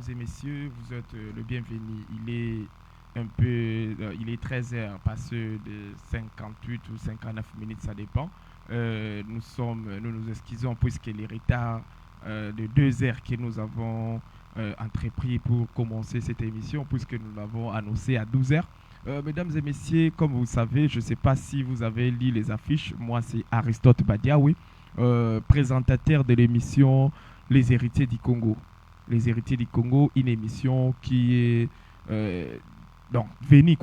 Mesdames et messieurs, vous êtes le bienvenu. Il est 13h, passé de 58 ou 59 minutes, ça dépend. Nous nous excusons puisqu'il est retard de 2 heures que nous avons entrepris pour commencer cette émission, puisque nous l'avons annoncé à 12 heures. Mesdames et messieurs, comme vous savez, je ne sais pas si vous avez lu les affiches. Moi, c'est Aristote Badiaoui, présentateur de l'émission Les Héritiers du Congo. Les Héritiers du Congo, une émission qui est venue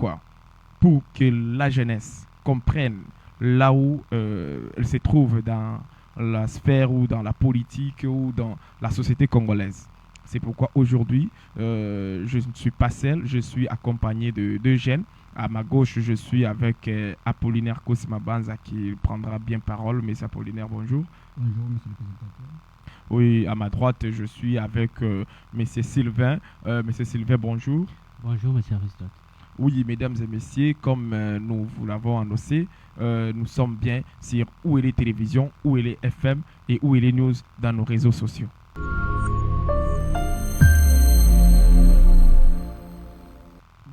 pour que la jeunesse comprenne là où elle se trouve dans la sphère ou dans la politique ou dans la société congolaise. C'est pourquoi aujourd'hui, je ne suis pas seul, je suis accompagné de deux jeunes. À ma gauche, je suis avec Apollinaire Kosimabanza qui prendra bien parole. Monsieur Apollinaire, bonjour. Bonjour, monsieur le présentateur. Oui, à ma droite, je suis avec monsieur Sylvain. Monsieur Sylvain, bonjour. Bonjour, monsieur Aristote. Oui, mesdames et messieurs, comme nous vous l'avons annoncé, nous sommes bien sur où est les télévisions, où est les FM et où est les news dans nos réseaux sociaux.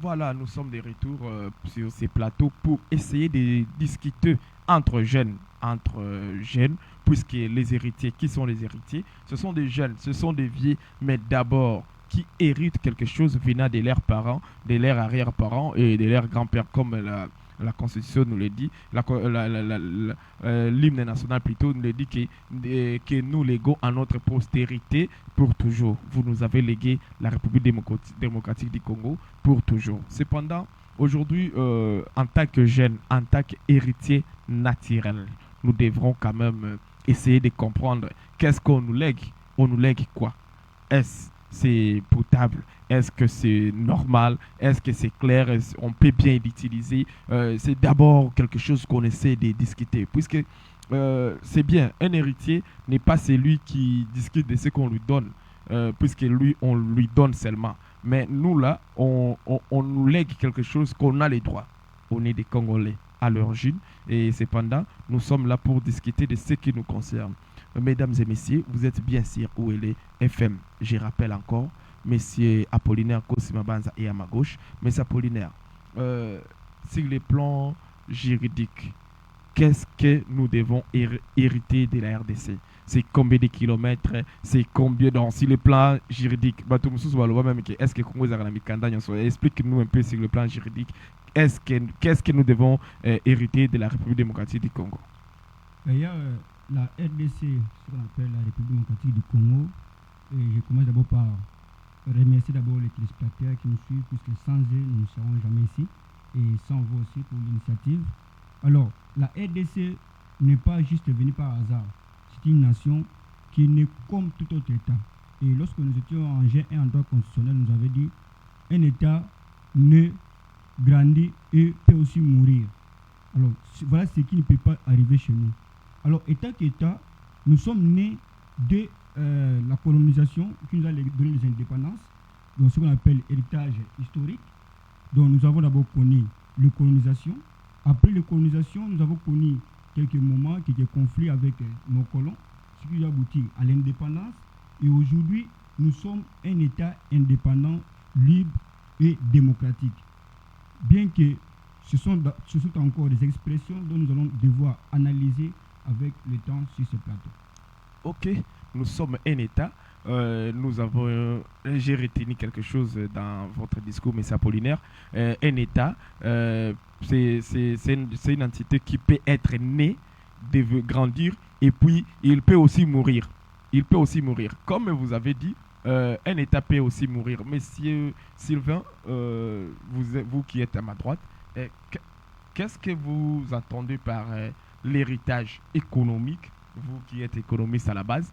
Voilà, nous sommes de retour sur ces plateaux pour essayer de discuter entre jeunes, puisque les héritiers, qui sont les héritiers? Ce sont des jeunes, ce sont des vieux, mais d'abord qui héritent quelque chose venant de leurs parents, de leurs arrière-parents et de leurs grands-pères, comme la Constitution nous le dit, l'hymne national plutôt nous le dit que nous léguons à notre postérité pour toujours. Vous nous avez légué la République démocratique du Congo pour toujours. Cependant, aujourd'hui, en tant que jeunes, en tant qu'héritiers naturels, nous devrons quand même essayer de comprendre qu'est-ce qu'on nous lègue. On nous lègue quoi? Est-ce c'est potable? Est-ce que c'est normal? Est-ce que c'est clair? On peut bien l'utiliser? C'est d'abord quelque chose qu'on essaie de discuter. Puisque c'est bien, un héritier n'est pas celui qui discute de ce qu'on lui donne, puisque lui, on lui donne seulement. Mais nous, là, on nous lègue quelque chose qu'on a les droits. On est des Congolais à l'origine. Et cependant, nous sommes là pour discuter de ce qui nous concerne. Mesdames et messieurs, vous êtes bien sûr où est les FM. Je rappelle encore, monsieur Apollinaire Kosimabanza est à ma gauche. Monsieur Apollinaire, sur le plan juridique, qu'est-ce que nous devons hériter de la RDC? C'est combien de kilomètres? C'est combien sur le plan juridique? Est-ce que Congo explique-nous un peu sur le plan juridique. Qu'est-ce que nous devons hériter de la République démocratique du Congo? Il y a la RDC, ce qu'on appelle la République démocratique du Congo. Et je commence d'abord par remercier d'abord les téléspectateurs qui nous suivent, puisque sans eux, nous ne serons jamais ici. Et sans vous aussi pour l'initiative. Alors, la RDC n'est pas juste venue par hasard. C'est une nation qui n'est comme tout autre État. Et lorsque nous étions en G1 en droit constitutionnel, nous avait dit un État ne grandit et peut aussi mourir. Alors, voilà ce qui ne peut pas arriver chez nous. Alors, État qu'État, nous sommes nés de la colonisation qui nous a donné les indépendances, donc ce qu'on appelle héritage historique. Donc, nous avons d'abord connu la colonisation. Après la colonisation, nous avons connu quelques moments, quelques conflits avec nos colons, ce qui a abouti à l'indépendance. Et aujourd'hui, nous sommes un État indépendant, libre et démocratique. Bien que ce sont encore des expressions dont nous allons devoir analyser avec le temps sur ce plateau. Ok, nous sommes un État. J'ai retenu quelque chose dans votre discours, M. Apollinaire. Un État, c'est une entité qui peut être née, grandir, et puis il peut aussi mourir. Il peut aussi mourir. Comme vous avez dit, un État peut aussi mourir. Monsieur Sylvain, vous qui êtes à ma droite, qu'est-ce que vous entendez par l'héritage économique, vous qui êtes économiste à la base,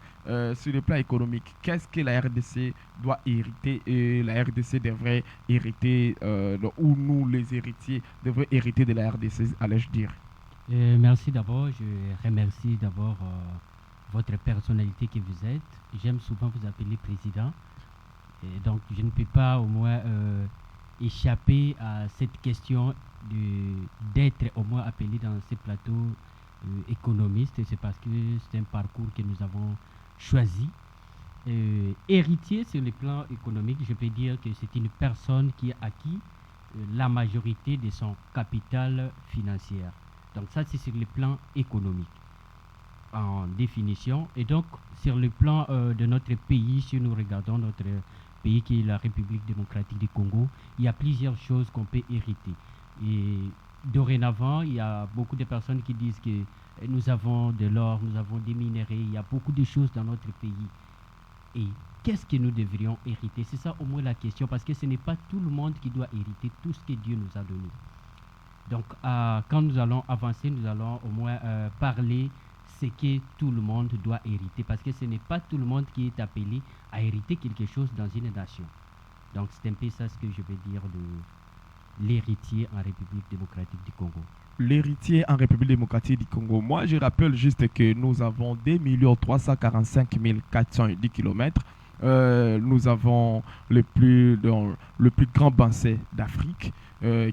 sur le plan économique, qu'est-ce que la RDC doit hériter et la RDC devrait hériter, ou nous les héritiers devraient hériter de la RDC, allais-je dire? Merci d'abord, je remercie d'abord votre personnalité que vous êtes. J'aime souvent vous appeler président, et donc je ne peux pas au moins échapper à cette question d'être au moins appelé dans ces plateaux économistes. C'est parce que c'est un parcours que nous avons choisi Héritier sur le plan économique, je peux dire que c'est une personne qui a acquis la majorité de son capital financier. Donc ça, c'est sur le plan économique en définition. Et donc, sur le plan de notre pays, si nous regardons notre pays qui est la République démocratique du Congo, il y a plusieurs choses qu'on peut hériter. Et dorénavant, il y a beaucoup de personnes qui disent que nous avons de l'or, nous avons des minéraux, il y a beaucoup de choses dans notre pays. Et qu'est-ce que nous devrions hériter? C'est ça au moins la question, parce que ce n'est pas tout le monde qui doit hériter tout ce que Dieu nous a donné. Donc, quand nous allons avancer, nous allons au moins parler ce que tout le monde doit hériter, parce que ce n'est pas tout le monde qui est appelé à hériter quelque chose dans une nation. Donc, c'est un peu ça ce que je vais dire de l'héritier en République démocratique du Congo. L'héritier en République démocratique du Congo. Moi, je rappelle juste que nous avons 2 345 410 km. Nous avons le plus grand bassin d'Afrique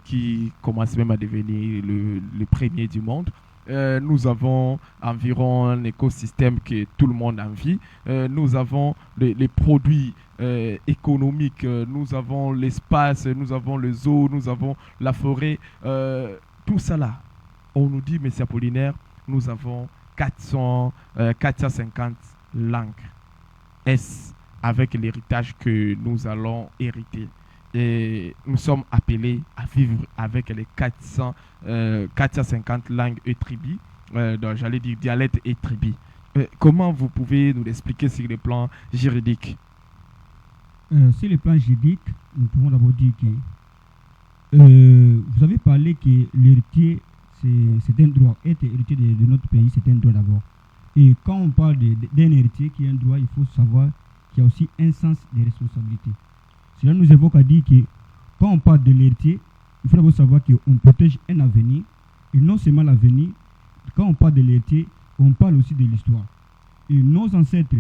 qui commence même à devenir le premier du monde. Nous avons environ un écosystème que tout le monde envie. Nous avons les produits économiques, nous avons l'espace, nous avons les eaux, nous avons la forêt. Tout ça là, on nous dit, Monsieur Apollinaire, nous avons 450 langues. Est-ce avec l'héritage que nous allons hériter? Et nous sommes appelés à vivre avec les 450 langues et tribus, j'allais dire dialectes et tribus. Comment vous pouvez nous l'expliquer sur le plan juridique? Sur le plan juridique, nous pouvons d'abord dire que vous avez parlé que l'héritier, c'est un droit. Être héritier de notre pays, c'est un droit d'abord. Et quand on parle d'un héritier qui est un droit, il faut savoir qu'il y a aussi un sens de responsabilité. Cela nous évoque à dire que quand on parle de l'héritier, il faut d'abord savoir qu'on protège un avenir. Et non seulement l'avenir, quand on parle de l'héritier, on parle aussi de l'histoire. Et nos ancêtres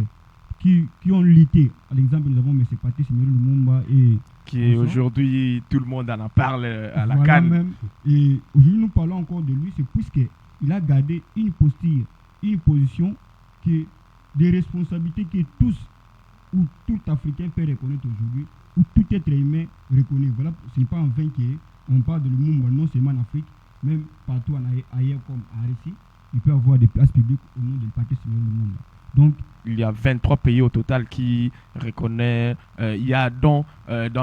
qui ont lutté, à l'exemple, nous avons M. Patrice Emery Lumumba et qui aujourd'hui, tout le monde en parle à la CAN. Même. Et aujourd'hui, nous parlons encore de lui, c'est puisqu'il a gardé une posture, une position des responsabilités que tous ou tout Africain peut reconnaître aujourd'hui, ou tout être humain reconnaît. Voilà, ce n'est pas en vain qu'on parle de Lumumba, non seulement en Afrique, même partout ailleurs comme en Russie, il peut y avoir des places publiques au nom de Patrice Emery Lumumba. Donc, il y a 23 pays au total qui reconnaissent. Il y a dans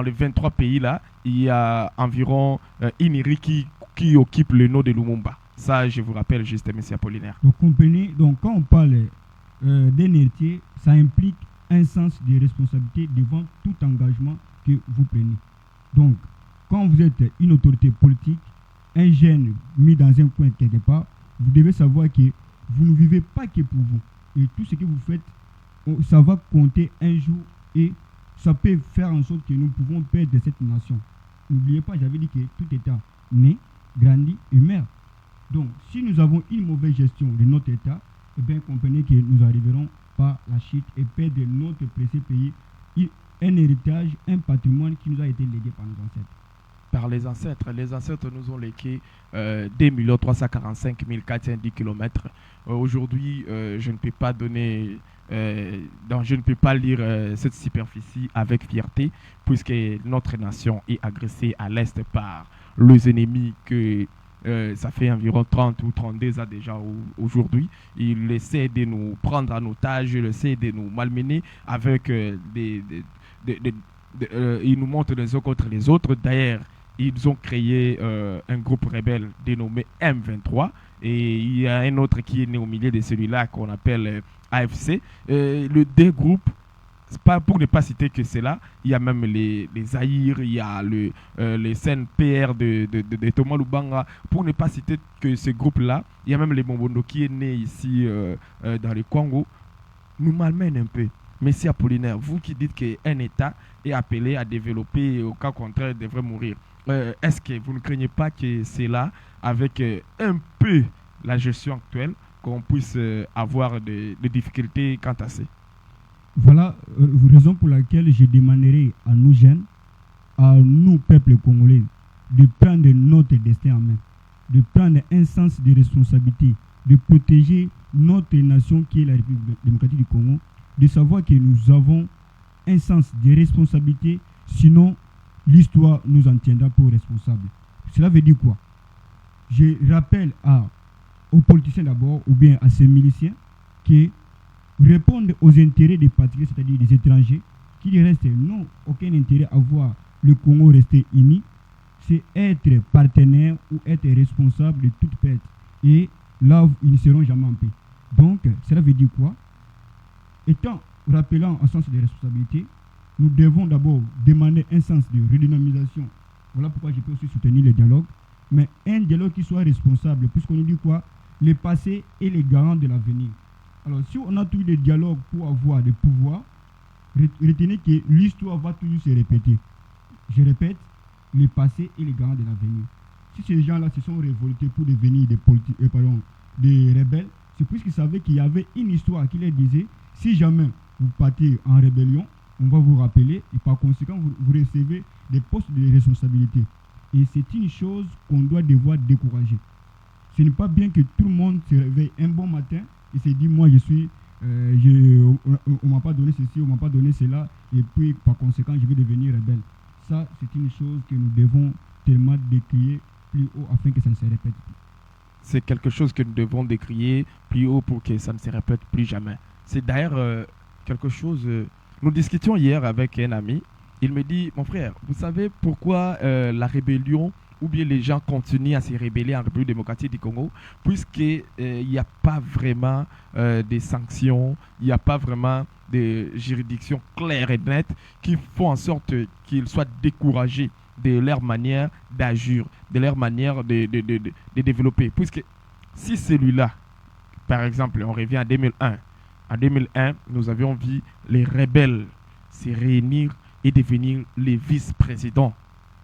les 23 pays là, il y a environ Iniri qui occupe le nom de Lumumba. Ça, je vous rappelle juste, M. Apollinaire. Donc, comprenez, donc quand on parle d'un héritier, ça implique un sens de responsabilité devant tout engagement que vous prenez. Donc, quand vous êtes une autorité politique, un jeune mis dans un coin quelque part, vous devez savoir que vous ne vivez pas que pour vous. Et tout ce que vous faites, ça va compter un jour et ça peut faire en sorte que nous pouvons perdre cette nation. N'oubliez pas, j'avais dit que tout État naît, grandit et meurt. Donc, si nous avons une mauvaise gestion de notre État, eh bien, comprenez que nous arriverons par la chute et perdre notre précieux pays, un héritage, un patrimoine qui nous a été légué par nos ancêtres. Par les ancêtres nous ont légué 2 345 410 km. Aujourd'hui, je ne peux pas donner, je ne peux pas lire cette superficie avec fierté, puisque notre nation est agressée à l'est par les ennemis que ça fait environ 30 ou 32 ans déjà aujourd'hui. Ils essaient de nous prendre en otage, ils essaient de nous malmener avec ils nous montrent les uns contre les autres. D'ailleurs, ils ont créé un groupe rebelle dénommé M23 et il y a un autre qui est né au milieu de celui-là qu'on appelle AFC. Le deux groupes, pas pour ne pas citer que c'est là, il y a même les Zaïre, il y a les CNPR de Thomas Lubanga, pour ne pas citer que ce groupe-là, il y a même les Mombondo qui est né ici dans le Congo, nous malmènent un peu. Monsieur Apollinaire, vous qui dites qu'un État est appelé à développer, au cas contraire, devrait mourir, est-ce que vous ne craignez pas que c'est là, avec un peu la gestion actuelle, qu'on puisse avoir des difficultés quant à ça? Voilà raison pour laquelle je demanderai à nous jeunes, à nous, peuple congolais, de prendre notre destin en main, de prendre un sens de responsabilité, de protéger notre nation qui est la République démocratique du Congo, de savoir que nous avons un sens de responsabilité, sinon l'histoire nous en tiendra pour responsables. Cela veut dire quoi? Je rappelle aux politiciens d'abord, ou bien à ces miliciens, qui répondent aux intérêts des patriotes, c'est-à-dire des étrangers, qui restent n'ont aucun intérêt à voir le Congo rester uni, c'est être partenaire ou être responsable de toute perte. Et là, ils ne seront jamais en paix. Donc, cela veut dire quoi? Étant rappelant un sens de responsabilité, nous devons d'abord demander un sens de redynamisation. Voilà pourquoi je peux aussi soutenir le dialogue, mais un dialogue qui soit responsable, puisqu'on nous dit quoi? Le passé est le garant de l'avenir. Alors, si on a tous les dialogues pour avoir des pouvoirs, retenez que l'histoire va toujours se répéter. Je répète, le passé est le garant de l'avenir. Si ces gens-là se sont révoltés pour devenir des rebelles, c'est puisqu'ils savaient qu'il y avait une histoire qui leur disait, si jamais vous partez en rébellion, on va vous rappeler et par conséquent, vous recevez des postes de responsabilité. Et c'est une chose qu'on doit devoir décourager. Ce n'est pas bien que tout le monde se réveille un bon matin et se dit, moi je suis, on m'a pas donné ceci, on m'a pas donné cela, et puis par conséquent, je vais devenir rebelle. Ça, c'est une chose que nous devons tellement décrier plus haut afin que ça ne se répète plus. C'est quelque chose que nous devons décrier plus haut pour que ça ne se répète plus jamais. C'est d'ailleurs quelque chose... nous discutions hier avec un ami. Il me dit, mon frère, vous savez pourquoi la rébellion ou bien les gens continuent à se rébeller en République démocratique du Congo, puisqu'il n'y a pas vraiment des sanctions, il n'y a pas vraiment des juridictions claires et nettes qui font en sorte qu'ils soient découragés de leur manière d'agir, de leur manière de développer. Puisque si celui-là, par exemple, on revient à 2001, en 2001, nous avions vu les rebelles se réunir et devenir les vice-présidents.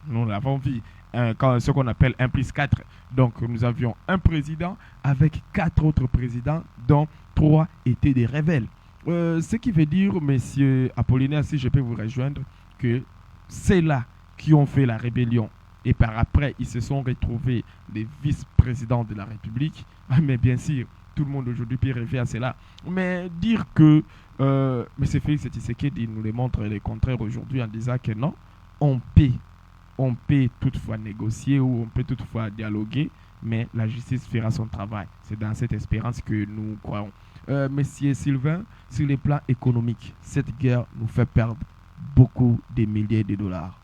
Nous l'avons vu, ce qu'on appelle 1+4. Donc, nous avions un président avec 4 autres présidents, dont 3 étaient des rebelles. Ce qui veut dire, monsieur Apollinaire, si je peux vous rejoindre, que c'est là qui ont fait la rébellion. Et par après, ils se sont retrouvés les vice-présidents de la République. Mais bien sûr, tout le monde aujourd'hui peut rêver à cela. Mais dire que M. Félix Tshisekedi nous le montre le contraire aujourd'hui en disant que non, on peut toutefois négocier ou on peut toutefois dialoguer, mais la justice fera son travail. C'est dans cette espérance que nous croyons. Monsieur Sylvain, sur le plan économique, cette guerre nous fait perdre beaucoup de milliers de dollars.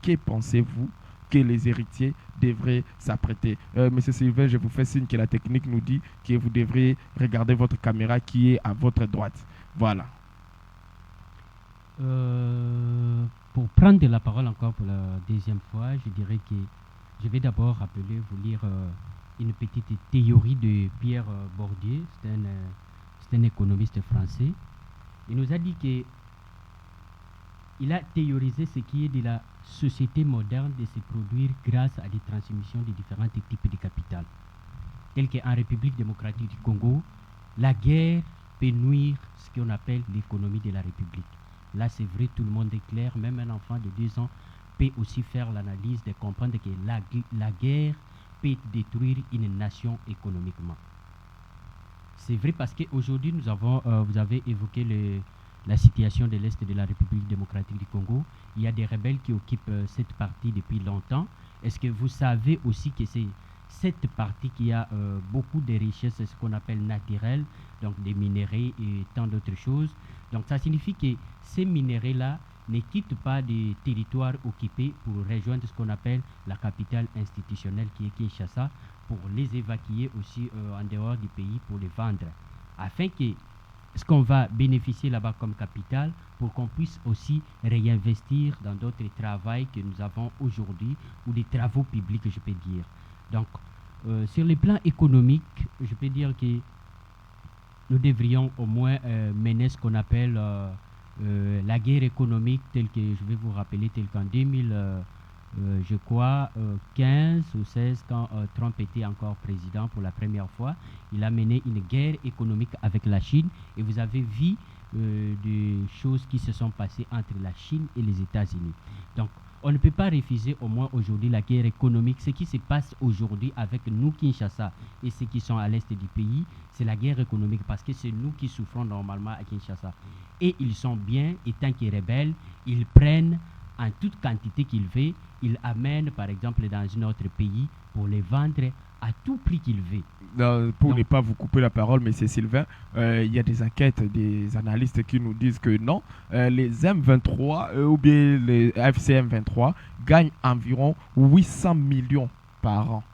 Que pensez-vous que les héritiers devraient s'apprêter? Monsieur Sylvain, je vous fais signe que la technique nous dit que vous devrez regarder votre caméra qui est à votre droite. Voilà. Pour prendre la parole encore pour la deuxième fois, je dirais que je vais d'abord rappeler, vous lire une petite théorie de Pierre Bourdieu. C'est un économiste français. Il nous a dit que il a théorisé ce qui est de la société moderne de se produire grâce à des transmissions de différents types de capital. Tel qu'en République démocratique du Congo, la guerre peut nuire ce qu'on appelle l'économie de la République. Là, c'est vrai, tout le monde est clair. Même un enfant de 2 ans peut aussi faire l'analyse de comprendre que la guerre peut détruire une nation économiquement. C'est vrai parce qu'aujourd'hui, vous avez évoqué la situation de l'Est de la République démocratique du Congo. Il y a des rebelles qui occupent cette partie depuis longtemps. Est-ce que vous savez aussi que c'est cette partie qui a beaucoup de richesses, ce qu'on appelle naturelles, donc des minéraux et tant d'autres choses. Donc ça signifie que ces minéraux-là ne quittent pas des territoires occupés pour rejoindre ce qu'on appelle la capitale institutionnelle qui est Kinshasa, pour les évacuer aussi en dehors du pays pour les vendre, afin que ce qu'on va bénéficier là-bas comme capital, pour qu'on puisse aussi réinvestir dans d'autres travaux que nous avons aujourd'hui, ou des travaux publics, je peux dire. Donc, sur le plan économique, je peux dire que nous devrions au moins mener ce qu'on appelle la guerre économique, telle que je vais vous rappeler, telle qu'en 15 ou 16, quand Trump était encore président pour la première fois, il a mené une guerre économique avec la Chine, et vous avez vu des choses qui se sont passées entre la Chine et les États-Unis. Donc, On ne peut pas refuser au moins aujourd'hui la guerre économique. Ce qui se passe aujourd'hui avec nous, Kinshasa, et ceux qui sont à l'est du pays, c'est la guerre économique parce que c'est nous qui souffrons normalement à Kinshasa. Et ils sont bien, et tant qu'ils rebellent, ils prennent en toute quantité qu'ils veulent, ils amènent par exemple dans un autre pays pour les vendre à tout prix qu'ils veulent. Pour Donc- ne pas vous couper la parole, monsieur Sylvain, il y a des enquêtes, des analystes qui nous disent que non, les M23 ou bien les FCM 23 gagnent environ 800 millions par an.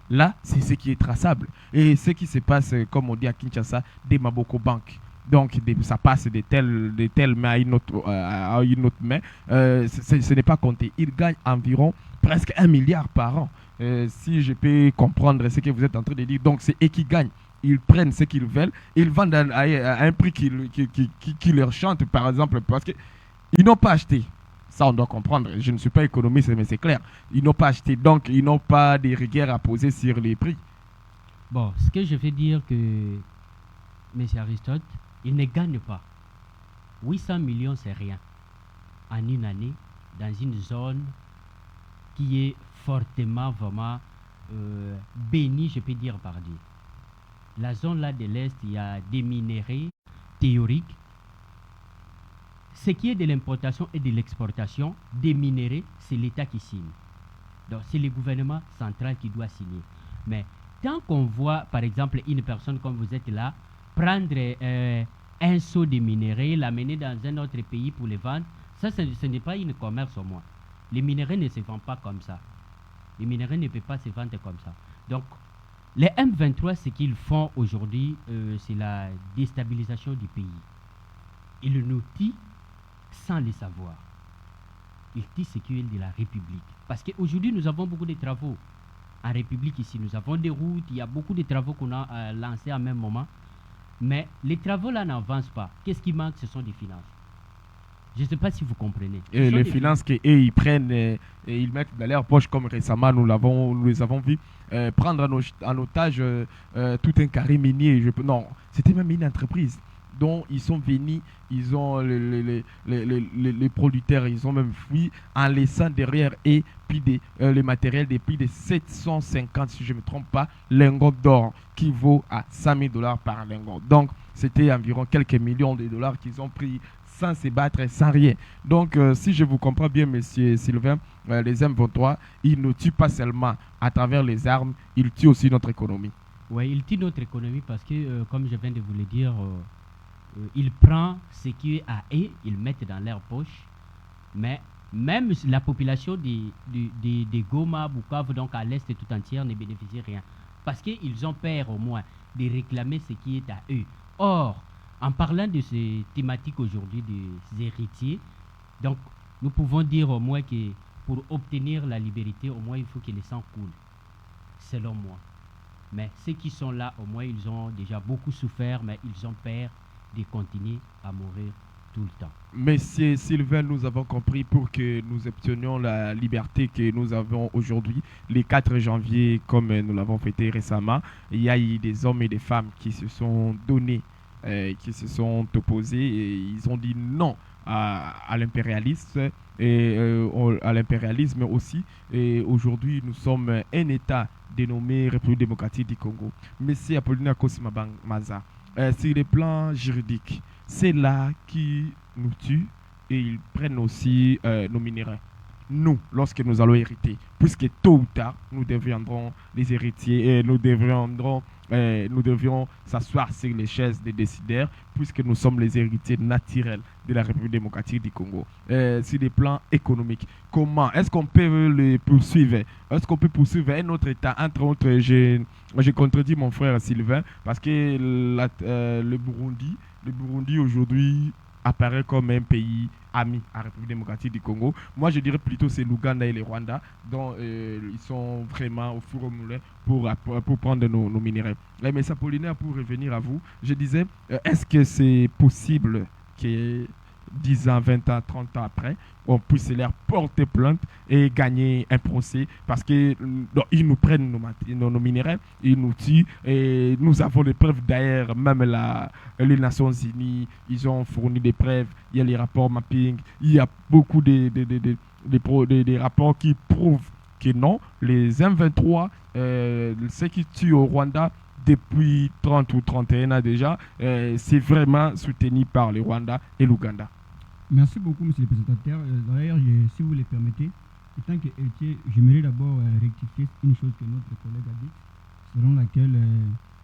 Là, c'est ce qui est traçable. Et ce qui se passe, comme on dit à Kinshasa, des Maboko Bank. Donc, ça passe de telle main à une autre main. Ce n'est pas compté. Ils gagnent environ presque 1 milliard par an. Si je peux comprendre ce que vous êtes en train de dire, donc c'est eux qui gagnent. Ils prennent ce qu'ils veulent, ils vendent à un prix qui leur chante, par exemple, parce qu'ils n'ont pas acheté. Ça, on doit comprendre. Je ne suis pas économiste, mais c'est clair. Ils n'ont pas acheté, donc ils n'ont pas de rigueur à poser sur les prix. Bon, ce que je veux dire que, M. Aristote, ils ne gagnent pas. 800 millions, c'est rien. En une année, dans une zone qui est fortement, vraiment bénie, je peux dire par Dieu. La zone là de l'Est, il y a des minéraux théoriques. Ce qui est de l'importation et de l'exportation des minéraux, c'est l'État qui signe. Donc c'est le gouvernement central qui doit signer. Mais tant qu'on voit, par exemple, une personne comme vous êtes là, prendre un seau de minéraux, l'amener dans un autre pays pour les vendre, ça, ce n'est pas une commerce au moins. Les minéraux ne se vendent pas comme ça. Les minéraux ne peuvent pas se vendre comme ça. Donc, les M23, ce qu'ils font aujourd'hui, c'est la déstabilisation du pays. Ils nous tuent sans le savoir. Ils tuent ce qui est de la République. Parce qu'aujourd'hui, nous avons beaucoup de travaux. En République, ici, nous avons des routes, il y a beaucoup de travaux qu'on a lancés en même moment. Mais les travaux là n'avancent pas. Qu'est-ce qui manque? Ce sont des finances. Je ne sais pas si vous comprenez. Et les finances qu'eux, ils prennent et ils mettent dans leur poche, comme récemment nous les avons vu, prendre en otage tout un carré minier. Non, c'était même une entreprise dont ils sont venus, ils ont les producteurs, ils ont même fui en laissant derrière et puis le matériel des prix de 750, si je ne me trompe pas, lingots d'or qui vaut à 100 000 dollars par lingot. Donc, c'était environ quelques millions de dollars qu'ils ont pris sans se battre, sans rien. Donc, si je vous comprends bien, monsieur Sylvain, les M23, ils ne tuent pas seulement à travers les armes, ils tuent aussi notre économie. Oui, ils tuent notre économie parce que, comme je viens de vous le dire, ils prennent ce qui est à eux, ils mettent dans leur poche. Mais même la population de Goma, Bukavu, donc à l'est tout entière, ne bénéficie rien. Parce qu'ils ont peur au moins de réclamer ce qui est à eux. Or, en parlant de ces thématiques aujourd'hui des héritiers, donc nous pouvons dire au moins que pour obtenir la liberté, au moins il faut que le sang coule, selon moi. Mais ceux qui sont là, au moins ils ont déjà beaucoup souffert, mais ils ont peur de continuer à mourir tout le temps. Monsieur Sylvain, nous avons compris pour que nous obtenions la liberté que nous avons aujourd'hui, le 4 janvier, comme nous l'avons fêté récemment, il y a eu des hommes et des femmes qui se sont donnés, qui se sont opposés et ils ont dit non à l'impérialisme à l'impérialisme aussi. Et aujourd'hui, nous sommes un État dénommé République démocratique du Congo. Monsieur Apollinaire Kosima-Maza, sur le plan juridique, c'est là qui nous tue et ils prennent aussi nos minéraux. Nous, lorsque nous allons hériter, puisque tôt ou tard, nous deviendrons les héritiers et nous devions s'asseoir sur les chaises des décideurs, puisque nous sommes les héritiers naturels de la République démocratique du Congo. Sur les plans économiques, comment est-ce qu'on peut le poursuivre? Est-ce qu'on peut poursuivre un autre État? Entre autres, j'ai contredit mon frère Sylvain, parce que le Burundi aujourd'hui apparaît comme un pays ami à la République démocratique du Congo. Moi, je dirais plutôt c'est l'Ouganda et le Rwanda, dont ils sont vraiment au four au moulin pour prendre nos minéraux. Mais Apollinaire, pour revenir à vous, je disais, est-ce que c'est possible que 10 ans, 20 ans, 30 ans après, on puisse leur porter plainte et gagner un procès parce qu'ils nous prennent nos minéraux, ils nous tuent et nous avons des preuves. D'ailleurs, même les Nations Unies, ils ont fourni des preuves. Il y a les rapports mapping, il y a beaucoup des rapports qui prouvent que non, les M23, ceux qui tuent au Rwanda depuis 30 ou 31 ans déjà, c'est vraiment soutenu par le Rwanda et l'Ouganda. Merci beaucoup, monsieur le présentateur. D'ailleurs, si vous le permettez, étant que héritier, j'aimerais d'abord rectifier une chose que notre collègue a dit, selon laquelle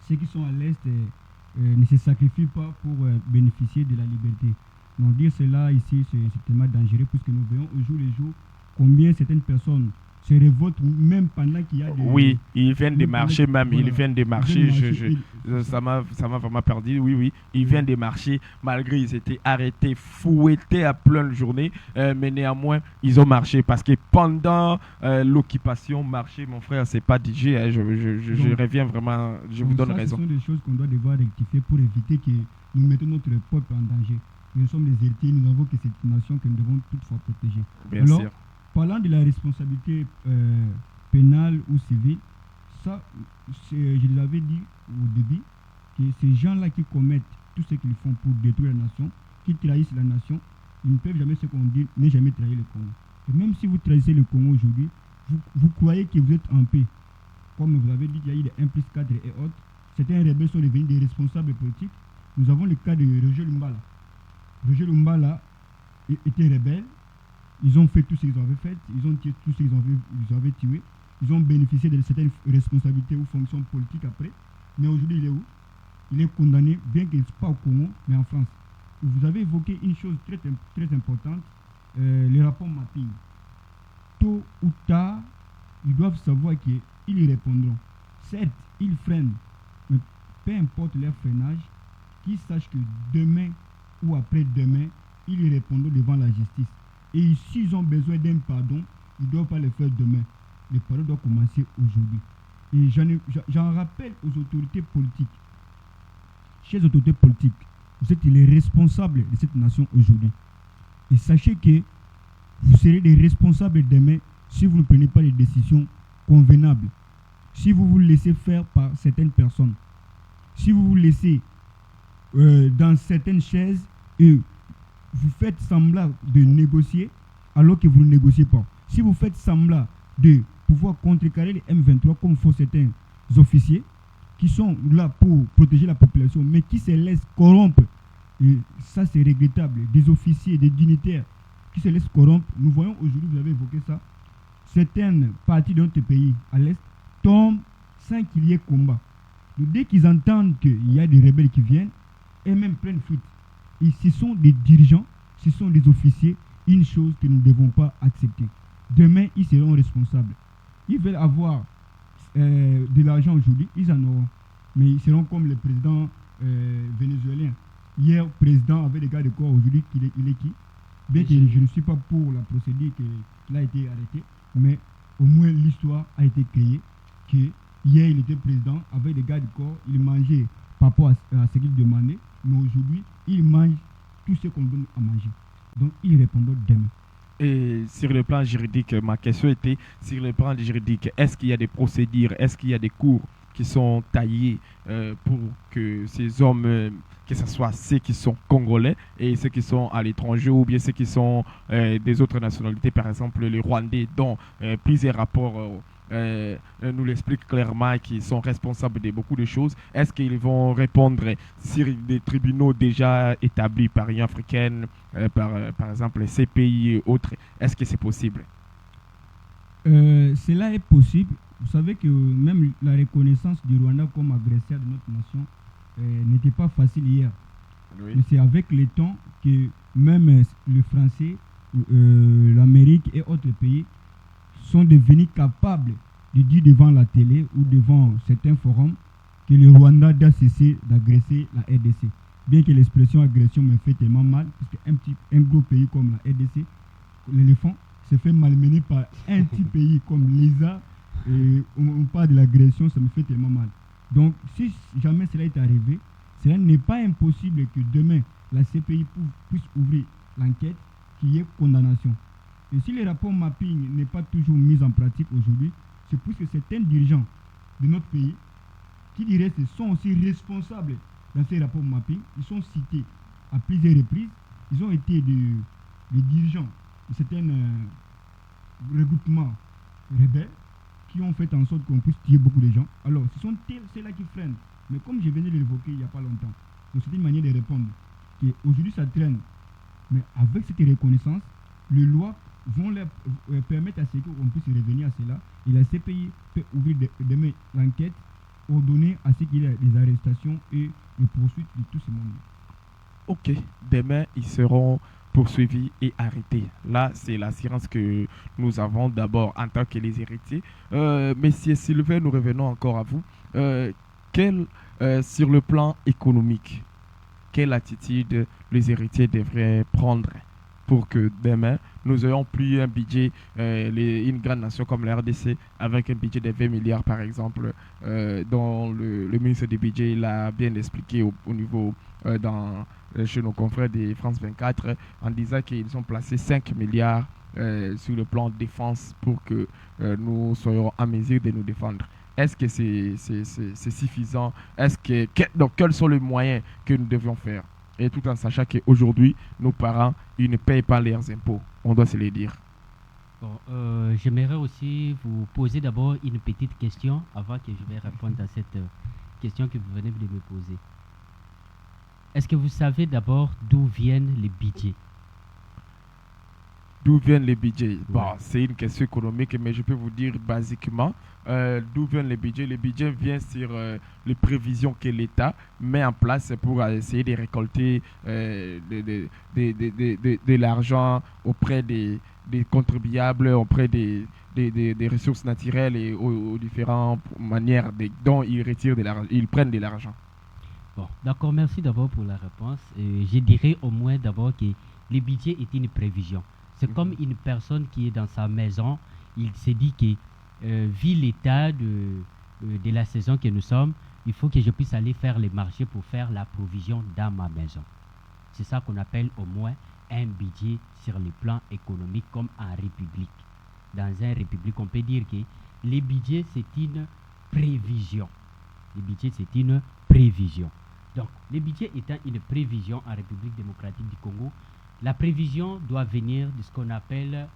ceux qui sont à l'Est ne se sacrifient pas pour bénéficier de la liberté. Donc dire cela ici, c'est tellement dangereux puisque nous voyons au jour le jour combien certaines personnes se révoltent même pendant qu'il y a des... Oui, ils viennent des marchés même, voilà. ils viennent des marchés, ça m'a vraiment perdu, oui, ils viennent des marchés, malgré ils étaient arrêtés, fouettés à pleine journée, mais néanmoins, ils ont marché, parce que pendant l'occupation, marcher, mon frère, c'est pas DJ, hein, je reviens vraiment, je vous donne raison. Ce sont des choses qu'on doit devoir rectifier pour éviter que nous mettons notre peuple en danger. Nous sommes les héritiers, nous n'avons que cette nation que nous devons toutefois protéger. Bien sûr. Parlant de la responsabilité pénale ou civile, ça, je les avais dit au début, que ces gens-là qui commettent tout ce qu'ils font pour détruire la nation, qui trahissent la nation, ils ne peuvent jamais, ce qu'on dit, ne jamais trahir le Congo. Et même si vous trahissez le Congo aujourd'hui, vous croyez que vous êtes en paix. Comme vous avez dit, il y a eu les 1+4 et autres. Certains rebelles sont devenus des responsables politiques. Nous avons le cas de Roger Lumbala. Roger Lumbala était rebelle. Ils ont fait tout ce qu'ils avaient fait, ils ont tué tout ce qu'ils avaient tué, ils ont bénéficié de certaines responsabilités ou fonctions politiques après. Mais aujourd'hui, il est où? Il est condamné, bien qu'il ne soit pas au Congo, mais en France. Vous avez évoqué une chose très, très importante, les rapports mapping. Tôt ou tard, ils doivent savoir qu'ils y répondront. Certes, ils freinent, mais peu importe leur freinage, qu'ils sachent que demain ou après-demain, ils y répondront devant la justice. Et s'ils ont besoin d'un pardon, ils ne doivent pas le faire demain. Le pardon doit commencer aujourd'hui. Et j'en rappelle aux autorités politiques. Chers autorités politiques, vous êtes les responsables de cette nation aujourd'hui. Et sachez que vous serez les responsables demain si vous ne prenez pas les décisions convenables. Si vous vous laissez faire par certaines personnes. Si vous vous laissez dans certaines chaises et vous faites semblant de négocier alors que vous ne négociez pas. Si vous faites semblant de pouvoir contrecarrer les M23 comme font certains officiers qui sont là pour protéger la population mais qui se laissent corrompre, et ça c'est regrettable, des officiers, des dignitaires qui se laissent corrompre. Nous voyons aujourd'hui, vous avez évoqué ça, certaines parties de notre pays à l'Est tombent sans qu'il y ait combat. Donc, dès qu'ils entendent qu'il y a des rebelles qui viennent, eux-mêmes prennent fuite. Et ce sont des dirigeants, ce sont des officiers, une chose que nous ne devons pas accepter. Demain, ils seront responsables. Ils veulent avoir de l'argent aujourd'hui, ils en auront. Mais ils seront comme le président vénézuélien. Hier, le président avait des gars de corps, aujourd'hui, il est qui? Bien que je ne suis pas pour la procédure qu'il a été arrêté, mais au moins l'histoire a été créée que hier, il était président avec des gars de corps, il mangeait par rapport à ce qu'il demandait. Mais aujourd'hui, ils mangent tout ce qu'on donne à manger. Donc, ils répondront demain. Et sur le plan juridique, ma question était, sur le plan juridique, est-ce qu'il y a des procédures, est-ce qu'il y a des cours qui sont taillés pour que ces hommes, que ce soit ceux qui sont congolais et ceux qui sont à l'étranger ou bien ceux qui sont des autres nationalités, par exemple les Rwandais, dont plusieurs rapports nous l'expliquent clairement, qu'ils sont responsables de beaucoup de choses. Est-ce qu'ils vont répondre sur des tribunaux déjà établis par l'Union africaine, par exemple les CPI et autres? Est-ce que c'est possible? Cela est possible. Vous savez que même la reconnaissance du Rwanda comme agresseur de notre nation n'était pas facile hier. Oui. Mais c'est avec le temps que même le français, l'Amérique et autres pays sont devenus capables de dire devant la télé ou devant certains forums que le Rwanda doit cesser d'agresser la RDC. Bien que l'expression agression me fait tellement mal, parce qu'un gros pays comme la RDC, l'éléphant, se fait malmener par un petit pays comme l'ESA, et on parle de l'agression, ça me fait tellement mal. Donc, si jamais cela est arrivé, cela n'est pas impossible que demain, la CPI puisse ouvrir l'enquête, qu'il y ait condamnation. Et si le rapport mapping n'est pas toujours mis en pratique aujourd'hui, c'est parce que certains dirigeants de notre pays, qui dirait sont aussi responsables dans ces rapports mapping, ils sont cités à plusieurs reprises, ils ont été des dirigeants de certains regroupements rebelles qui ont fait en sorte qu'on puisse tuer beaucoup de gens. Alors, ce sont ceux-là qui freinent. Mais comme je venais de l'évoquer il n'y a pas longtemps, donc c'est une manière de répondre. Aujourd'hui, ça traîne. Mais avec cette reconnaissance, les lois vont leur permettre à ce qu'on puisse revenir à cela. Et la CPI peut ouvrir demain l'enquête, ordonner à ce qu'il y ait des arrestations et des poursuites de tout ce monde. Ok, demain, ils seront poursuivis et arrêtés. Là, c'est l'assurance que nous avons d'abord en tant que les héritiers. Monsieur Sylvain, nous revenons encore à vous. Sur le plan économique, quelle attitude les héritiers devraient prendre pour que demain, nous n'ayons plus un budget, une grande nation comme la RDC, avec un budget de 20 milliards par exemple, dont le ministre du budget l'a bien expliqué au niveau chez nos confrères de France 24, en disant qu'ils ont placé 5 milliards sur le plan de défense pour que nous soyons en mesure de nous défendre. Est-ce que c'est suffisant? Donc, quels sont les moyens que nous devions faire? Et tout en sachant qu'aujourd'hui, nos parents, ils ne payent pas leurs impôts. On doit se les dire. Bon, j'aimerais aussi vous poser d'abord une petite question avant que je vais répondre à cette question que vous venez de me poser. Est-ce que vous savez d'abord d'où viennent les budgets? D'où viennent les budgets? Bon, c'est une question économique, mais je peux vous dire basiquement d'où viennent les budgets. Les budgets viennent sur les prévisions que l'État met en place pour essayer de récolter de l'argent auprès des contribuables, auprès des ressources naturelles et aux différentes manières dont ils retirent de l'argent, ils prennent de l'argent. Bon, d'accord, merci d'abord pour la réponse. Je dirais au moins d'abord que le budget est une prévision. C'est comme une personne qui est dans sa maison, il s'est dit que vu l'état de la saison que nous sommes, il faut que je puisse aller faire les marchés pour faire la provision dans ma maison. C'est ça qu'on appelle au moins un budget sur le plan économique comme en République. Dans une République, on peut dire que le budget, c'est une prévision. Le budget, c'est une prévision. Donc, le budget étant une prévision en République démocratique du Congo, la prévision doit venir de ce qu'on appelle,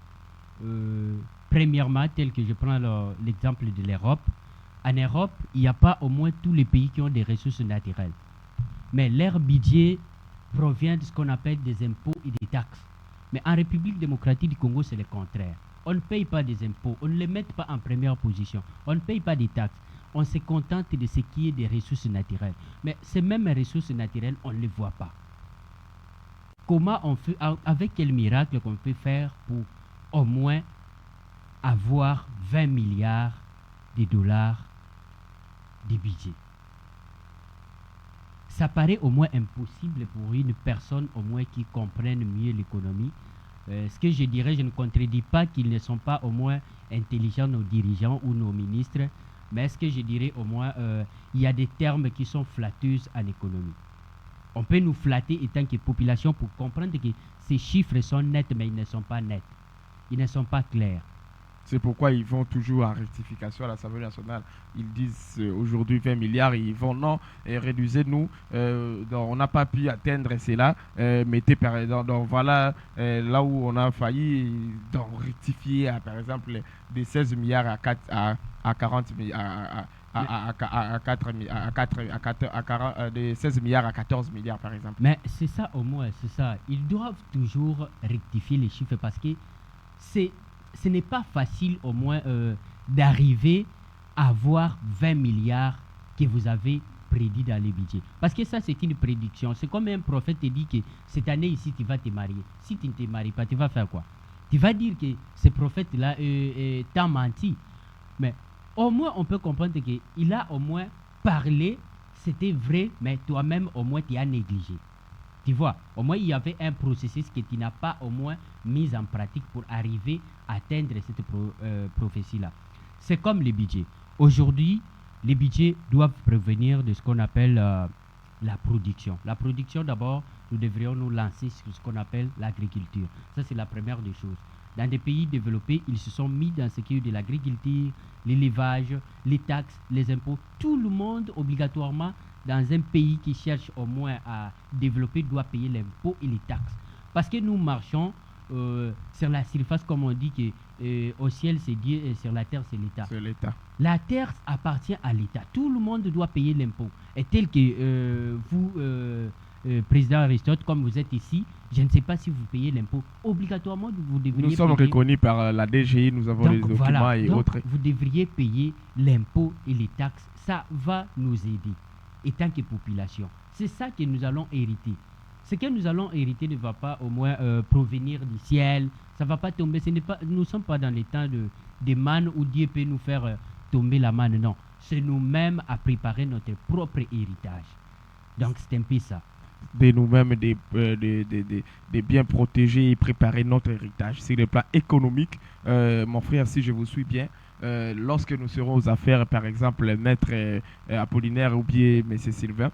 premièrement, tel que je prends l'exemple de l'Europe. En Europe, il n'y a pas au moins tous les pays qui ont des ressources naturelles. Mais leur budget provient de ce qu'on appelle des impôts et des taxes. Mais en République démocratique du Congo, c'est le contraire. On ne paye pas des impôts, on ne les met pas en première position, on ne paye pas des taxes. On se contente de ce qui est des ressources naturelles. Mais ces mêmes ressources naturelles, on ne les voit pas. Comment on fait, avec quel miracle qu'on peut faire pour au moins avoir 20 milliards de dollars de budget? Ça paraît au moins impossible pour une personne au moins qui comprenne mieux l'économie. Ce que je dirais, je ne contredis pas qu'ils ne sont pas au moins intelligents, nos dirigeants ou nos ministres, mais ce que je dirais au moins, il y a des termes qui sont flatteuses en économie. On peut nous flatter en tant que population pour comprendre que ces chiffres sont nets, mais ils ne sont pas nets. Ils ne sont pas clairs. C'est pourquoi ils vont toujours en rectification à l'Assemblée nationale. Ils disent aujourd'hui 20 milliards, ils vont non, réduisez-nous. On n'a pas pu atteindre cela. Mettez par exemple, donc voilà là où on a failli donc rectifier par exemple des 16 milliards à 40 milliards. De 16 milliards à 14 milliards par exemple. Mais c'est ça au moins, c'est ça. Ils doivent toujours rectifier les chiffres parce que ce n'est pas facile au moins d'arriver à avoir 20 milliards que vous avez prédit dans les budgets. Parce que ça, c'est une prédiction. C'est comme un prophète te dit que cette année ici, tu vas te marier. Si tu ne te maries pas, tu vas faire quoi? Tu vas dire que ce prophète-là t'a menti. Mais au moins, on peut comprendre qu'il a au moins parlé, c'était vrai, mais toi-même, au moins, tu as négligé. Tu vois, au moins, il y avait un processus que tu n'as pas au moins mis en pratique pour arriver à atteindre cette prophétie-là. C'est comme les budgets. Aujourd'hui, les budgets doivent provenir de ce qu'on appelle la production. La production, d'abord, nous devrions nous lancer sur ce qu'on appelle l'agriculture. Ça, c'est la première des choses. Dans des pays développés, ils se sont mis dans ce qui est de l'agriculture, l'élevage, les taxes, les impôts. Tout le monde, obligatoirement, dans un pays qui cherche au moins à développer, doit payer l'impôt et les taxes. Parce que nous marchons sur la surface, comme on dit, que au ciel c'est Dieu et sur la terre c'est l'État. C'est l'État. La terre appartient à l'État. Tout le monde doit payer l'impôt. Et tel que vous, président Aristote, comme vous êtes ici, je ne sais pas si vous payez l'impôt. Obligatoirement, vous devriez Nous sommes payer. reconnus par la DGI, nous avons Donc, les documents voilà. et Donc, autres. vous devriez payer l'impôt et les taxes. Ça va nous aider, étant que population. C'est ça que nous allons hériter. Ce que nous allons hériter ne va pas au moins provenir du ciel. Ça ne va pas tomber. Nous ne sommes pas dans les temps de manne où Dieu peut nous faire tomber la manne. Non. C'est nous-mêmes à préparer notre propre héritage. Donc, c'est un peu ça. De nous-mêmes, de bien protéger et préparer notre héritage. Sur le plan économique, mon frère, si je vous suis bien, lorsque nous serons aux affaires, par exemple, maître Apollinaire ou bien M. Sylvain,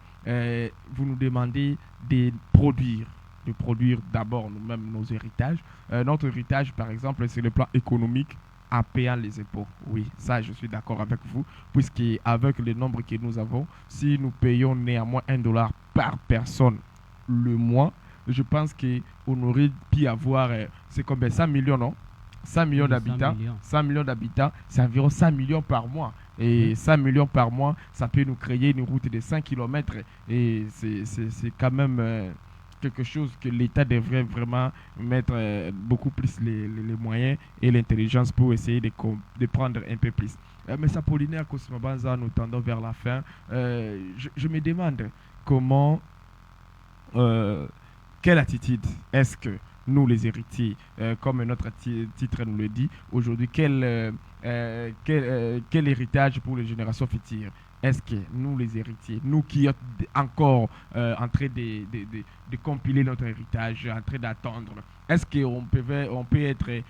vous nous demandez de produire d'abord nous-mêmes nos héritages. Notre héritage, par exemple, sur le plan économique, en payant les impôts. Oui, ça, je suis d'accord avec vous, puisque avec le nombre que nous avons, si nous payons néanmoins $1 par personne le mois, je pense qu'on aurait pu avoir, c'est combien, 100 millions, non? 100 millions d'habitants, 100 millions d'habitants, c'est environ 100 millions par mois. Et 100 millions par mois, ça peut nous créer une route de 5 km. Et c'est quand même quelque chose que l'État devrait vraiment mettre beaucoup plus les moyens et l'intelligence pour essayer de prendre un peu plus. Mais Apollinaire Kosmabanza, nous tendons vers la fin. Je me demande comment, quelle attitude est-ce que nous, les héritiers, comme notre titre nous le dit, aujourd'hui, quel héritage pour les générations futures? Est-ce que nous, les héritiers, nous qui sommes encore en train de compiler notre héritage, en train d'attendre, est-ce qu'on peut être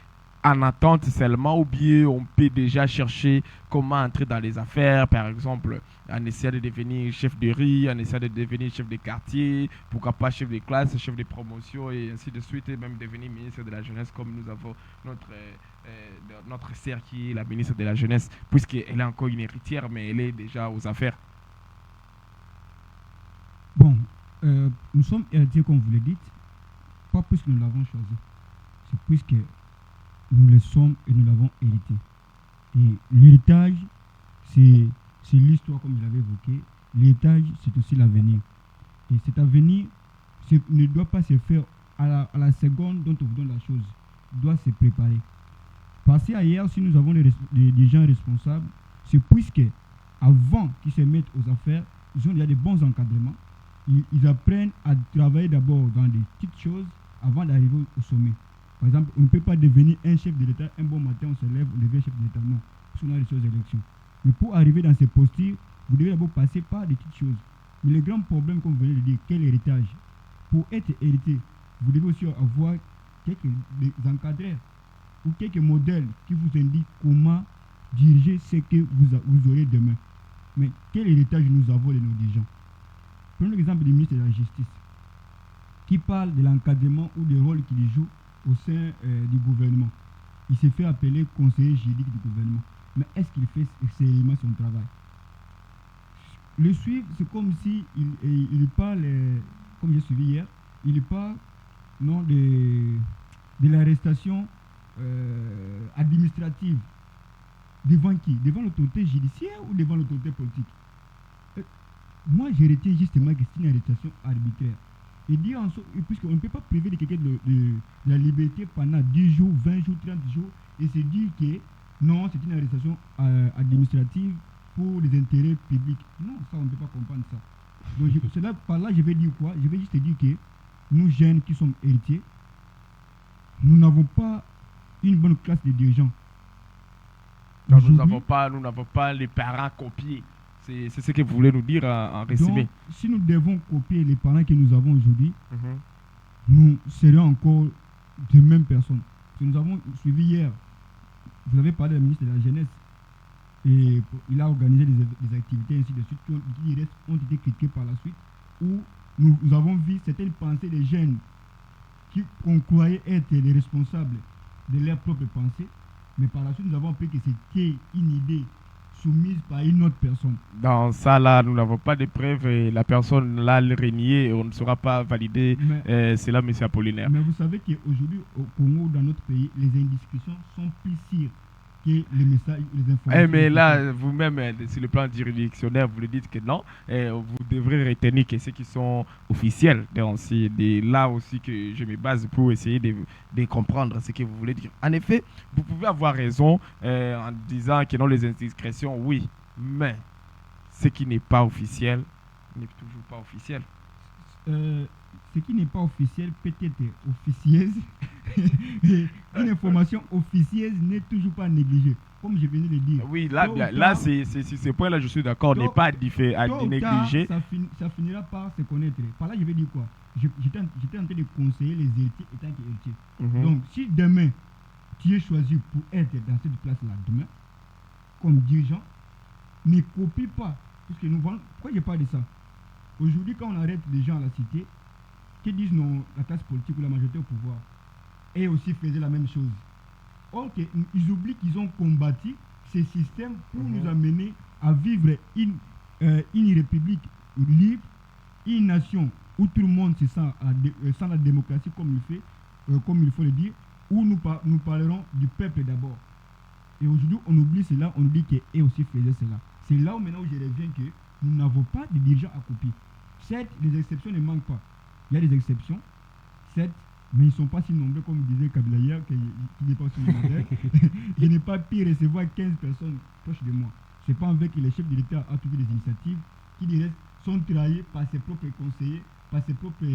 en attente seulement ou bien on peut déjà chercher comment entrer dans les affaires, par exemple, en essayant de devenir chef de riz, en essayant de devenir chef de quartier, pourquoi pas chef de classe, chef de promotion et ainsi de suite, et même devenir ministre de la jeunesse comme nous avons notre sœur qui est la ministre de la jeunesse, puisqu'elle est encore une héritière, mais elle est déjà aux affaires. Bon, nous sommes héritiers comme vous le dites, pas puisque nous l'avons choisi, c'est puisque nous le sommes et nous l'avons hérité. Et l'héritage, c'est l'histoire comme je l'avais évoqué. L'héritage, c'est aussi l'avenir. Et cet avenir ne doit pas se faire à la seconde dont on vous donne la chose. Il doit se préparer. Passer ailleurs, si nous avons des gens responsables, c'est puisque avant qu'ils se mettent aux affaires, ils ont déjà des bons encadrements. Ils apprennent à travailler d'abord dans des petites choses avant d'arriver au sommet. Par exemple, on ne peut pas devenir un chef de l'État, un bon matin, on se lève, on devient chef de l'État. Non, parce qu'on a reçu aux élections. Mais pour arriver dans ces postures, vous devez d'abord passer par des petites choses. Mais le grand problème, comme vous venez de dire, quel héritage? Pour être hérité, vous devez aussi avoir quelques encadreurs ou quelques modèles qui vous indiquent comment diriger ce que vous aurez demain. Mais quel héritage nous avons de nos dirigeants? Prenons l'exemple du ministre de la Justice, qui parle de l'encadrement ou du rôle qu'il joue au sein du gouvernement. Il s'est fait appeler conseiller juridique du gouvernement. Mais est-ce qu'il fait sérieusement son travail? Le suivre, c'est comme si il parle, comme j'ai suivi hier, il parle non, de l'arrestation administrative. Devant qui? Devant l'autorité judiciaire ou devant l'autorité politique? Moi, j'ai retiens justement que c'est une arrestation arbitraire. Et dire puisqu'on ne peut pas priver de quelqu'un de la liberté pendant 10 jours, 20 jours, 30 jours, et se dire que non, c'est une arrestation administrative pour les intérêts publics. Non, ça, on ne peut pas comprendre ça. Donc, par là, je vais dire quoi? Je vais juste dire que nous, jeunes qui sommes héritiers, nous n'avons pas une bonne classe de dirigeants. Donc, nous n'avons pas les parents copiés. C'est ce que vous voulez nous dire en résumé. Donc, si nous devons copier les parents que nous avons aujourd'hui, nous serions encore de mêmes personnes. Nous avons suivi hier, vous avez parlé du ministre de la Jeunesse, et il a organisé des activités ainsi de suite qui ont été critiquées par la suite. où nous avons vu certaines pensées des jeunes qu'on croyait être les responsables de leurs propres pensées, mais par la suite nous avons appris que c'était une idée soumise par une autre personne. Dans ça, là, nous n'avons pas de preuves et la personne là le renié et on ne saura pas valider. C'est là, M. Apollinaire. Mais vous savez qu'aujourd'hui, au Congo, dans notre pays, les indiscrétions sont plus sûres que les messages, les informations. Mais là, vous-même, sur le plan juridictionnel, vous le dites que non. Vous devrez retenir que ceux qui sont officiels. Donc, c'est là aussi que je me base pour essayer de comprendre ce que vous voulez dire. En effet, vous pouvez avoir raison en disant que non, les indiscrétions, oui. Mais ce qui n'est pas officiel n'est toujours pas officiel. Ce qui n'est pas officiel peut être officieuse. Une information officieuse n'est toujours pas négligée, comme je venais de dire. Oui, là c'est ce point-là, je suis d'accord, n'est pas à négliger. Ça finira par se connaître. Par là, je vais dire quoi? J'étais en train de conseiller les héritiers étant héritiers. Donc, si demain, tu es choisi pour être dans cette place-là, demain, comme dirigeant, ne copie pas. Parce que pourquoi je parle de ça? Aujourd'hui, quand on arrête les gens à la cité, qui disent non, la classe politique ou la majorité au pouvoir, et aussi faisaient la même chose. Or, ils oublient qu'ils ont combattu ces systèmes pour nous amener à vivre une république libre, une nation où tout le monde se sent sans la démocratie comme il faut le dire, où nous parlerons du peuple d'abord. Et aujourd'hui, on oublie cela, on oublie qu'eux aussi faisaient cela. C'est là où maintenant où je reviens que nous n'avons pas de dirigeants à copier. Certes, les exceptions ne manquent pas. Il y a des exceptions, certes, mais ils ne sont pas si nombreux comme disait Kabila hier, qui n'est pas aussi nombreux. Je n'ai pas pu recevoir 15 personnes proches de moi. Ce n'est pas avec que les chefs de l'État ont trouvé des initiatives qui, du reste, sont trahis par ses propres conseillers, par ses propres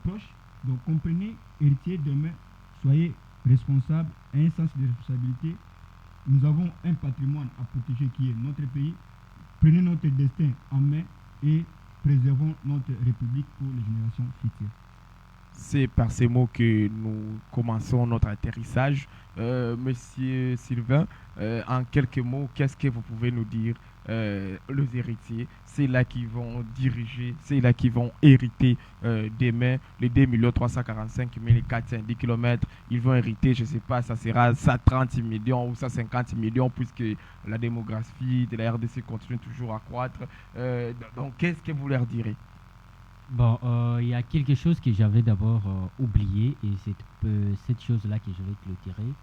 proches. Donc comprenez, héritiers, demain, soyez responsables, un sens de responsabilité. Nous avons un patrimoine à protéger qui est notre pays. Prenez notre destin en main et préservons notre République pour les générations futures. C'est par ces mots que nous commençons notre atterrissage. Monsieur Sylvain, en quelques mots, qu'est-ce que vous pouvez nous dire les héritiers? C'est là qui vont diriger, c'est là qui vont hériter demain les 2 345 410 km. Ils vont hériter, je ne sais pas, ça sera 130 millions ou 150 millions puisque la démographie de la RDC continue toujours à croître. Donc, qu'est-ce que vous leur direz? Bon, il y a quelque chose que j'avais d'abord oublié et c'est cette chose-là que je vais clôturer.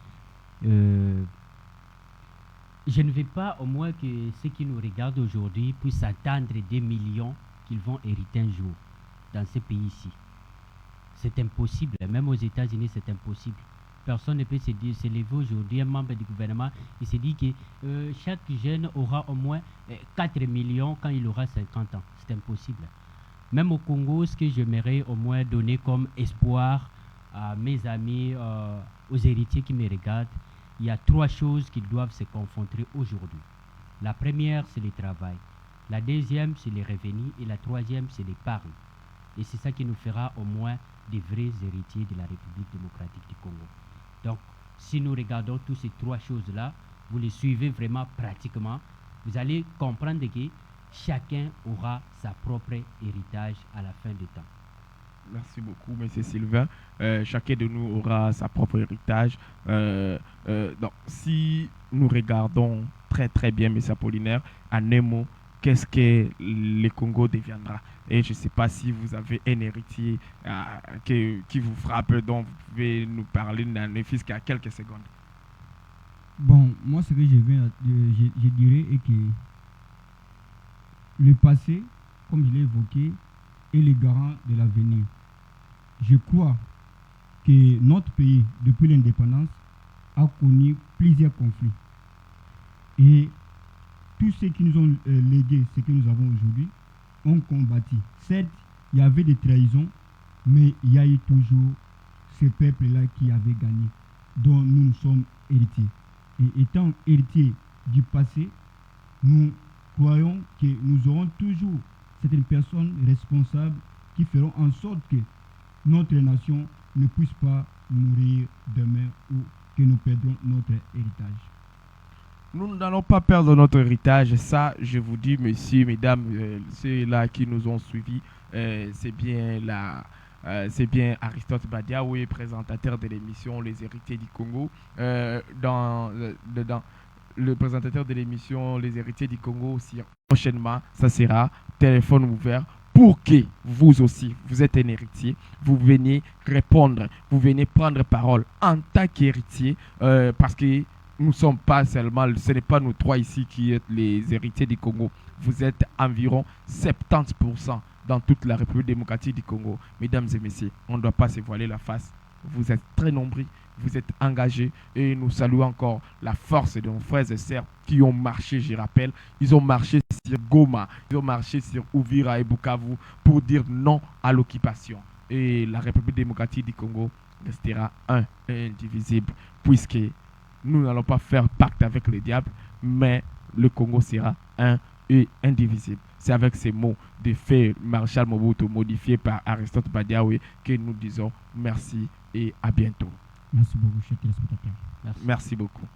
Je ne veux pas au moins que ceux qui nous regardent aujourd'hui puissent attendre des millions qu'ils vont hériter un jour dans ce pays-ci. C'est impossible, même aux États-Unis c'est impossible. Personne ne peut se lever aujourd'hui, un membre du gouvernement, il se dit que chaque jeune aura au moins 4 millions quand il aura 50 ans. C'est impossible. Même au Congo, ce que j'aimerais au moins donner comme espoir à mes amis, aux héritiers qui me regardent, il y a 3 choses qui doivent se confronter aujourd'hui. La première, c'est le travail. La deuxième, c'est les revenus. Et la troisième, c'est l'épargne. Et c'est ça qui nous fera au moins des vrais héritiers de la République démocratique du Congo. Donc, si nous regardons toutes ces 3 choses-là, vous les suivez vraiment pratiquement, vous allez comprendre que chacun aura sa propre héritage à la fin du temps. Merci beaucoup, M. Sylvain. Chacun de nous aura sa propre héritage. Donc, si nous regardons très très bien, M. Apollinaire, en un mot, qu'est-ce que le Congo deviendra? Et je ne sais pas si vous avez un héritier qui vous frappe, dont vous pouvez nous parler dans ne fût-ce qu'à quelques secondes. Bon, moi, ce que je dirais est que le passé, comme je l'ai évoqué, est le garant de l'avenir. Je crois que notre pays, depuis l'indépendance, a connu plusieurs conflits. Et tous ceux qui nous ont légué ce que nous avons aujourd'hui ont combattu. Certes, il y avait des trahisons, mais il y a eu toujours ce peuple-là qui avait gagné, dont nous sommes héritiers. Et étant héritiers du passé, nous croyons que nous aurons toujours certaines personnes responsables qui feront en sorte que notre nation ne puisse pas mourir demain ou que nous perdons notre héritage. Nous n'allons pas perdre notre héritage. Ça, je vous dis, messieurs, mesdames, ceux-là qui nous ont suivis, c'est bien Aristote Badiaoui, présentateur de l'émission Les Héritiers du Congo. Dans le présentateur de l'émission Les Héritiers du Congo aussi. Prochainement, ça sera téléphone ouvert pour que vous aussi, vous êtes un héritier, vous venez répondre, vous venez prendre parole en tant qu'héritier, parce que nous ne sommes pas seulement, ce n'est pas nous trois ici qui êtes les héritiers du Congo. Vous êtes environ 70% dans toute la République démocratique du Congo. Mesdames et messieurs, on ne doit pas se voiler la face. Vous êtes très nombreux, vous êtes engagés et nous saluons encore la force de nos frères et sœurs qui ont marché, je rappelle. Ils ont marché sur Goma, ils ont marché sur Uvira et Bukavu pour dire non à l'occupation. Et la République démocratique du Congo restera un et indivisible puisque nous n'allons pas faire pacte avec le diable, mais le Congo sera un et indivisible. C'est avec ces mots de fait Marshal Mobutu modifiés par Aristote Badiaoui que nous disons merci et à bientôt. Merci beaucoup, chers téléspectateurs. Merci beaucoup.